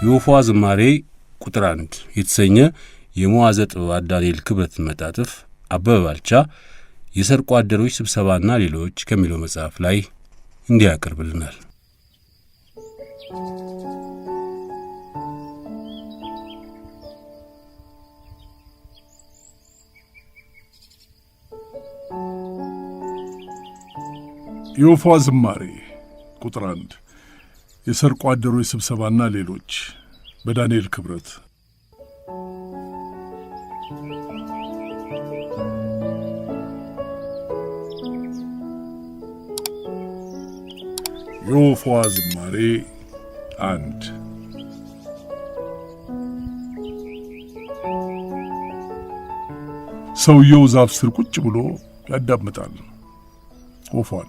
የወፏ ዝማሬ ቁጥር 1 የተሰኘ የመዋዘ ጥበባት ዳንኤል ክብረት መጣጥፍ አበበ ባልቻ የሰርቆ አደሮች ስብሰባና ሌሎች ከሚለው መጽሐፍ ላይ እንዲህ ያቀርብልናል። የወፏ ዝማሬ ቁጥር 1 የሰርቆ አደሮች ስብሰባና ሌሎች በዳንኤል ክብረት። የወፏ ዝማሬ 1 ሰውየው ዛፍ ስር ቁጭ ብሎ ያዳምጣል ወፏን።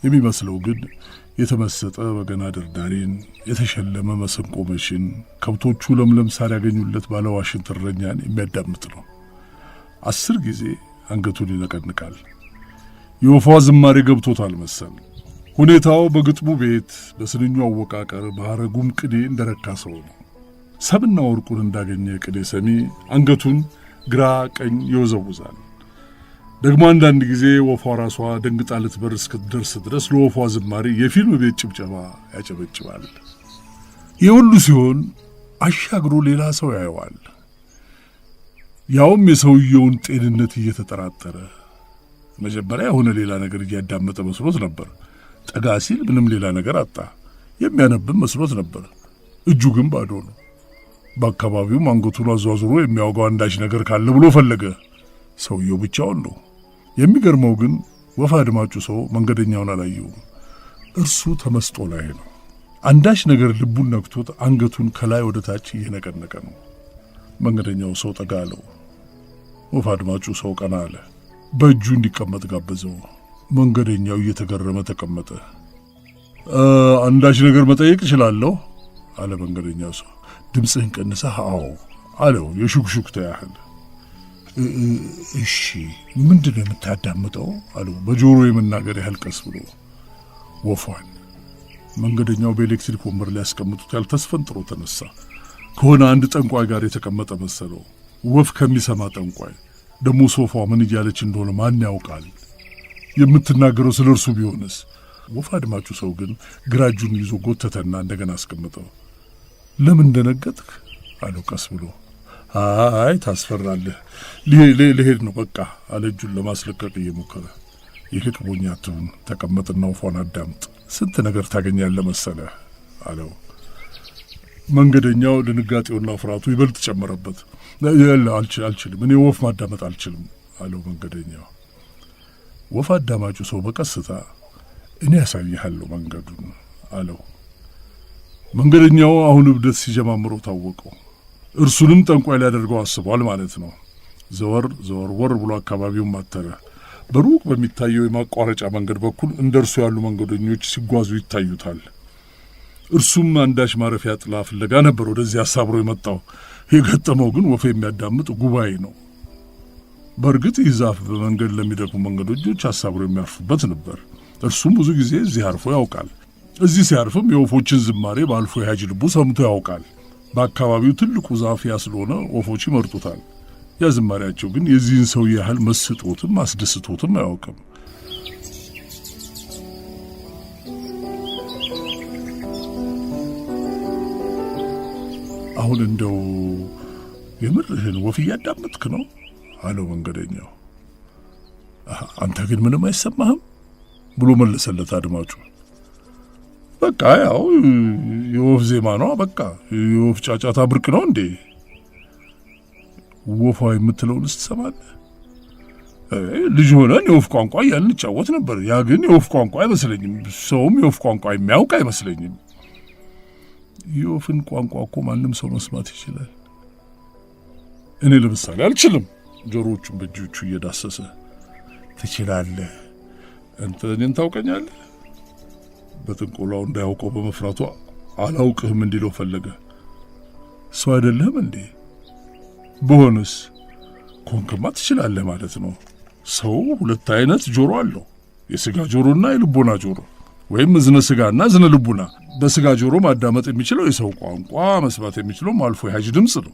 የሚመስለው ግን የተመሰጠ በገና ደርዳሪን፣ የተሸለመ መሰንቆ መሽን፣ ከብቶቹ ለምለም ሳር ያገኙለት ባለ ዋሽንት እረኛን የሚያዳምጥ ነው። 10 ጊዜ አንገቱን ይነቀንቃል። የወፏ ዝማሬ ገብቶታል መሰል። ሁኔታው በግጥሙ ቤት፣ በስንኙ አወቃቀር፣ በሐረጉም ቅኔ እንደረካ ሰው ነው። ሰብና ወርቁን እንዳገኘ ቅኔ ሰሚ አንገቱን ግራ ቀኝ ይወዘውዛል። ደግሞ አንዳንድ ጊዜ ወፏ ራሷ ደንግጣ ልትበር እስክትደርስ ድረስ ለወፏ ዝማሬ የፊልም ቤት ጭብጨባ ያጨበጭባል። ይህ ሁሉ ሲሆን አሻግሮ ሌላ ሰው ያየዋል። ያውም የሰውየውን ጤንነት እየተጠራጠረ። መጀመሪያ የሆነ ሌላ ነገር እያዳመጠ መስሎት ነበር። ጠጋ ሲል ምንም ሌላ ነገር አጣ። የሚያነብም መስሎት ነበር። እጁ ግን ባዶ ነው። በአካባቢውም አንገቱን አዟዙሮ የሚያወጋው አንዳች ነገር ካለ ብሎ ፈለገ። ሰውየው ብቻውን ነው። የሚገርመው ግን ወፍ አድማጩ ሰው መንገደኛውን አላየውም። እርሱ ተመስጦ ላይ ነው። አንዳች ነገር ልቡን ነክቶት አንገቱን ከላይ ወደ ታች እየነቀነቀ ነው። መንገደኛው ሰው ጠጋ አለው። ወፍ አድማጩ ሰው ቀና አለ። በእጁ እንዲቀመጥ ጋበዘው። መንገደኛው እየተገረመ ተቀመጠ። አንዳች ነገር መጠየቅ እችላለሁ አለ መንገደኛው ሰው። ድምፅህን ቀንሰህ አዎ አለው የሹክሹክታ ያህል። እሺ ምንድን ነው የምታዳምጠው አለው በጆሮ የመናገር ያህል ቀስ ብሎ። ወፏን። መንገደኛው በኤሌክትሪክ ወንበር ላይ ያስቀምጡት ያልተስፈንጥሮ ተነሳ። ከሆነ አንድ ጠንቋይ ጋር የተቀመጠ መሰለው። ወፍ ከሚሰማ ጠንቋይ። ደሞ ሶፋ ምን እያለች እንደሆነ ማን ያውቃል? የምትናገረው ስለ እርሱ ቢሆንስ? ወፍ አድማጩ ሰው ግን ግራ እጁን ይዞ ጎተተና እንደገና አስቀምጠው። ለምን እንደነገጥክ አለው ቀስ ብሎ። አይ ታስፈራለህ፣ ልሄድ ነው በቃ አለ እጁን ለማስለቀቅ እየሞከረ። ይልቅ ቦኛ አትሁን፣ ተቀመጥና ወፏን አዳምጥ፣ ስንት ነገር ታገኛለህ መሰለህ አለው። መንገደኛው ድንጋጤውና ፍርሃቱ ይበልጥ ጨመረበት። አልችልም፣ እኔ ወፍ ማዳመጥ አልችልም አለው መንገደኛው። ወፍ አዳማጩ ሰው በቀስታ እኔ ያሳይሃለሁ መንገዱን አለው። መንገደኛው አሁን እብደት ሲጀማምረው ታወቀው። እርሱንም ጠንቋይ ሊያደርገው አስቧል ማለት ነው። ዘወር ብሎ አካባቢውን ማተረ። በሩቅ በሚታየው የማቋረጫ መንገድ በኩል እንደ እርሱ ያሉ መንገደኞች ሲጓዙ ይታዩታል። እርሱም አንዳች ማረፊያ ጥላ ፍለጋ ነበር ወደዚህ አሳብሮ የመጣው። የገጠመው ግን ወፍ የሚያዳምጥ ጉባኤ ነው። በእርግጥ ይህ ዛፍ በመንገድ ለሚደክሙ መንገደኞች አሳብሮ የሚያርፉበት ነበር። እርሱም ብዙ ጊዜ እዚህ አርፎ ያውቃል። እዚህ ሲያርፍም የወፎችን ዝማሬ በአልፎ ያጅ ልቡ ሰምቶ ያውቃል። በአካባቢው ትልቁ ዛፍ ያ ስለሆነ ወፎች ይመርጡታል። ያ ዝማሬያቸው ግን የዚህን ሰው ያህል መስጦትም አስደስቶትም አያውቅም። አሁን እንደው የምርህን ወፍ እያዳመጥክ ነው አለው መንገደኛው። አንተ ግን ምንም አይሰማህም ብሎ መለሰለት አድማጩ። በቃ ያው የወፍ ዜማ ነው፣ በቃ የወፍ ጫጫታ ብርቅ ነው እንዴ? ወፏ የምትለውን ትሰማለህ? ልጅ ሆነን የወፍ ቋንቋ እያልን እንጫወት ነበር። ያ ግን የወፍ ቋንቋ አይመስለኝም። ሰውም የወፍ ቋንቋ የሚያውቅ አይመስለኝም። የወፍን ቋንቋ እኮ ማንም ሰው መስማት ይችላል። እኔ ለምሳሌ አልችልም። ጆሮቹን በእጆቹ እየዳሰሰ ትችላለህ? አንተ እኔን ታውቀኛለህ? በጥንቆላው እንዳያውቀው በመፍራቱ አላውቅህም እንዲለው ፈለገ። ሰው አይደለህም እንዴ? በሆነስ ኮንክማ ትችላለህ ማለት ነው። ሰው ሁለት አይነት ጆሮ አለው፣ የስጋ ጆሮና የልቦና ጆሮ፣ ወይም እዝነ ስጋና እዝነ ልቡና። በስጋ ጆሮ ማዳመጥ የሚችለው የሰው ቋንቋ መስማት የሚችለው አልፎ የሀጅ ድምፅ ነው።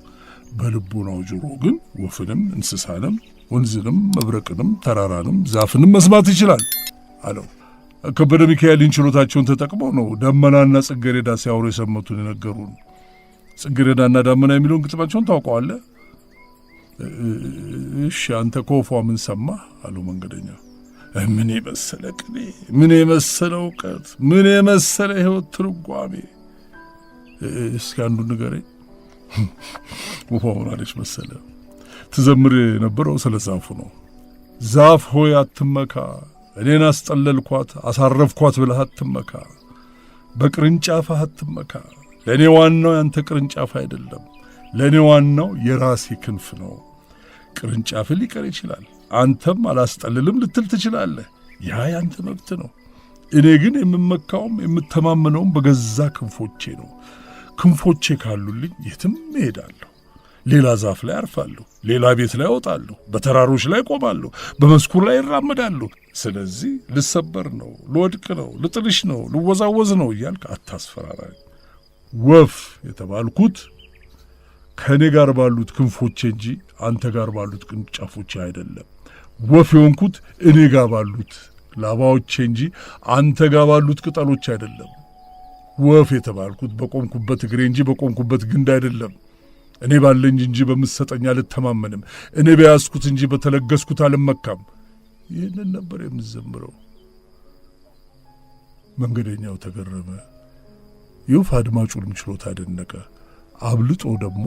በልቡናው ጆሮ ግን ወፍንም እንስሳንም ወንዝንም መብረቅንም ተራራንም ዛፍንም መስማት ይችላል አለው። ከበደ ሚካኤልን ችሎታቸውን ተጠቅመው ነው ደመናና ጽጌረዳ ሲያወሩ የሰመቱን የነገሩን። ጽጌረዳና ደመና የሚለውን ግጥማቸውን ታውቀዋለህ? እሺ አንተ ከወፏ ምን ሰማህ? አለው መንገደኛ። ምን የመሰለ ቅኔ፣ ምን የመሰለ እውቀት፣ ምን የመሰለ ሕይወት ትርጓሜ። እስኪ አንዱን ንገረኝ። ወፏ ምን አለች መሰለ? ትዘምር የነበረው ስለ ዛፉ ነው። ዛፍ ሆይ አትመካ፣ እኔን አስጠለልኳት አሳረፍኳት ብለህ አትመካ፣ በቅርንጫፍህ አትመካ። ለእኔ ዋናው ያንተ ቅርንጫፍ አይደለም፣ ለእኔ ዋናው የራሴ ክንፍ ነው። ቅርንጫፍህ ሊቀር ይችላል፣ አንተም አላስጠልልም ልትል ትችላለህ። ያ ያንተ መብት ነው። እኔ ግን የምመካውም የምተማመነውም በገዛ ክንፎቼ ነው። ክንፎቼ ካሉልኝ የትም እሄዳለሁ። ሌላ ዛፍ ላይ አርፋለሁ፣ ሌላ ቤት ላይ እወጣለሁ፣ በተራሮች ላይ ቆማለሁ፣ በመስኩ ላይ እራመዳለሁ። ስለዚህ ልሰበር ነው፣ ልወድቅ ነው፣ ልጥልሽ ነው፣ ልወዛወዝ ነው እያልክ አታስፈራራኝ። ወፍ የተባልኩት ከእኔ ጋር ባሉት ክንፎቼ እንጂ አንተ ጋር ባሉት ቅርንጫፎቼ አይደለም። ወፍ የሆንኩት እኔ ጋር ባሉት ላባዎቼ እንጂ አንተ ጋር ባሉት ቅጠሎች አይደለም። ወፍ የተባልኩት በቆምኩበት እግሬ እንጂ በቆምኩበት ግንድ አይደለም። እኔ ባለኝ እንጂ በምትሰጠኝ አልተማመንም። እኔ በያዝኩት እንጂ በተለገስኩት አልመካም። ይህንን ነበር የምዘምረው። መንገደኛው ተገረመ። የወፍ አድማጩንም ችሎታ አደነቀ። አብልጦ ደግሞ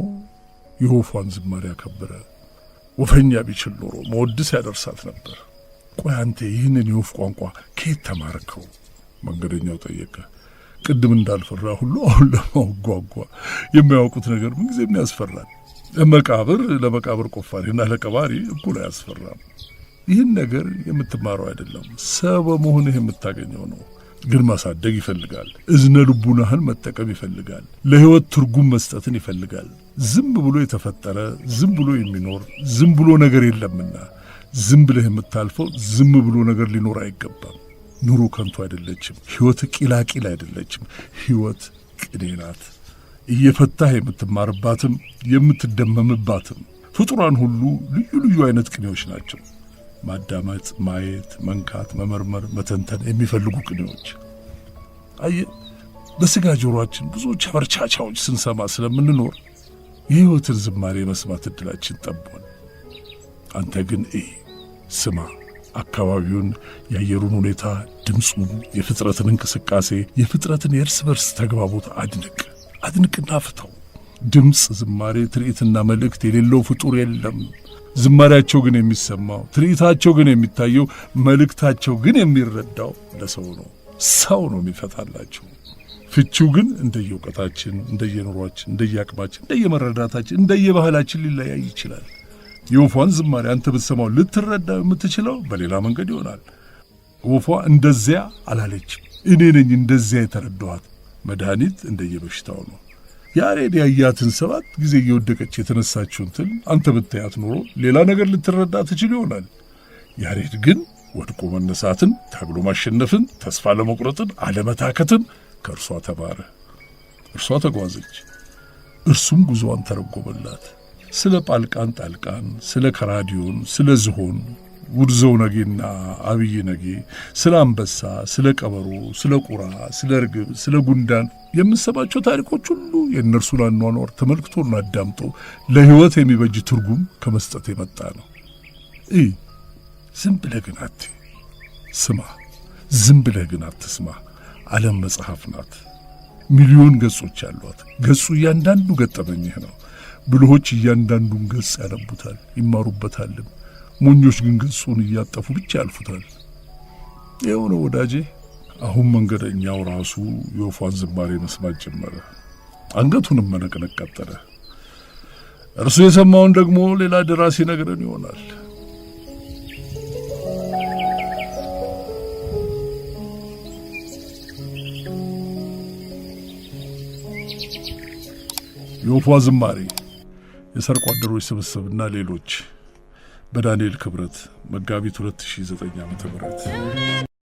የወፏን ዝማሬ አከበረ። ወፈኛ ቢችል ኖሮ መወድስ ያደርሳት ነበር። ቆይ አንተ ይህንን የወፍ ቋንቋ ከየት ተማርከው? መንገደኛው ጠየቀ። ቅድም እንዳልፈራ ሁሉ አሁን ለማጓጓ የሚያውቁት ነገር ምንጊዜም ያስፈራል። ለመቃብር ቆፋሪና ለቀባሪ እኩል አያስፈራም። ይህን ነገር የምትማረው አይደለም፣ ሰው በመሆንህ የምታገኘው ነው። ግን ማሳደግ ይፈልጋል። እዝነ ልቡናህን መጠቀም ይፈልጋል። ለሕይወት ትርጉም መስጠትን ይፈልጋል። ዝም ብሎ የተፈጠረ ዝም ብሎ የሚኖር ዝም ብሎ ነገር የለምና ዝም ብለህ የምታልፈው ዝም ብሎ ነገር ሊኖር አይገባም። ኑሮ ከንቱ አይደለችም። ሕይወት ቂላቂል አይደለችም። ሕይወት ቅኔ ናት። እየፈታህ የምትማርባትም የምትደመምባትም። ፍጡራን ሁሉ ልዩ ልዩ አይነት ቅኔዎች ናቸው። ማዳመጥ፣ ማየት፣ መንካት፣ መመርመር፣ መተንተን የሚፈልጉ ቅኔዎች። አየህ፣ በስጋ ጆሮአችን ብዙዎች አበርቻቻዎች ስንሰማ ስለምንኖር የሕይወትን ዝማሬ መስማት እድላችን ጠቧል። አንተ ግን ስማ፣ አካባቢውን፣ የአየሩን ሁኔታ፣ ድምፁን፣ የፍጥረትን እንቅስቃሴ፣ የፍጥረትን የእርስ በርስ ተግባቦት አድንቅና ፍታው። ድምፅ፣ ዝማሬ፣ ትርኢትና መልእክት የሌለው ፍጡር የለም። ዝማሬያቸው ግን የሚሰማው፣ ትርኢታቸው ግን የሚታየው፣ መልእክታቸው ግን የሚረዳው ለሰው ነው። ሰው ነው የሚፈታላቸው። ፍቺው ግን እንደየእውቀታችን፣ እንደየኑሯችን፣ እንደየአቅማችን፣ እንደየመረዳታችን፣ እንደየባህላችን ሊለያይ ይችላል። የወፏን ዝማሬ አንተ ብትሰማው ልትረዳ የምትችለው በሌላ መንገድ ይሆናል። ወፏ እንደዚያ አላለችም፣ እኔ ነኝ እንደዚያ የተረዳኋት። መድኃኒት እንደየበሽታው ነው። ያሬድ ያያትን 7 ጊዜ እየወደቀች የተነሳችውን ትል አንተ ብታያት ኖሮ ሌላ ነገር ልትረዳ ትችል ይሆናል። ያሬድ ግን ወድቆ መነሳትን፣ ታግሎ ማሸነፍን፣ ተስፋ ለመቁረጥን፣ አለመታከትን ከእርሷ ተማረ። እርሷ ተጓዘች፣ እርሱም ጉዞዋን ተረጎመላት። ስለ ጣልቃን፣ ስለ ከራዲዮን፣ ስለ ዝሆን ውድዘው ነጌና አብይ ነጌ፣ ስለ አንበሳ፣ ስለ ቀበሮ፣ ስለ ቁራ፣ ስለ ርግብ፣ ስለ ጉንዳን የምንሰማቸው ታሪኮች ሁሉ የእነርሱን አኗኗር ተመልክቶና አዳምጦ ለሕይወት የሚበጅ ትርጉም ከመስጠት የመጣ ነው። ዝም ብለህ ግን ስማ፣ ዝም ብለህ ግን አትስማ። ዓለም መጽሐፍ ናት። ሚሊዮን ገጾች አሏት። ገጹ እያንዳንዱ ገጠመኝህ ነው። ብልሆች እያንዳንዱን ገጽ ያነቡታል፣ ይማሩበታልም። ሞኞች ግን ገጹን እያጠፉ ብቻ ያልፉታል። ይኸው ነው ወዳጄ። አሁን መንገደኛው ራሱ የወፏን ዝማሬ መስማት ጀመረ። አንገቱንም መነቅነቅ ቀጠለ። እርሱ የሰማውን ደግሞ ሌላ ደራሲ ነገረን ይሆናል። የወፏ ዝማሬ፣ የሰርቆ አደሮች ስብስብና ሌሎች በዳንኤል ክብረት መጋቢት 2009 ዓ.ም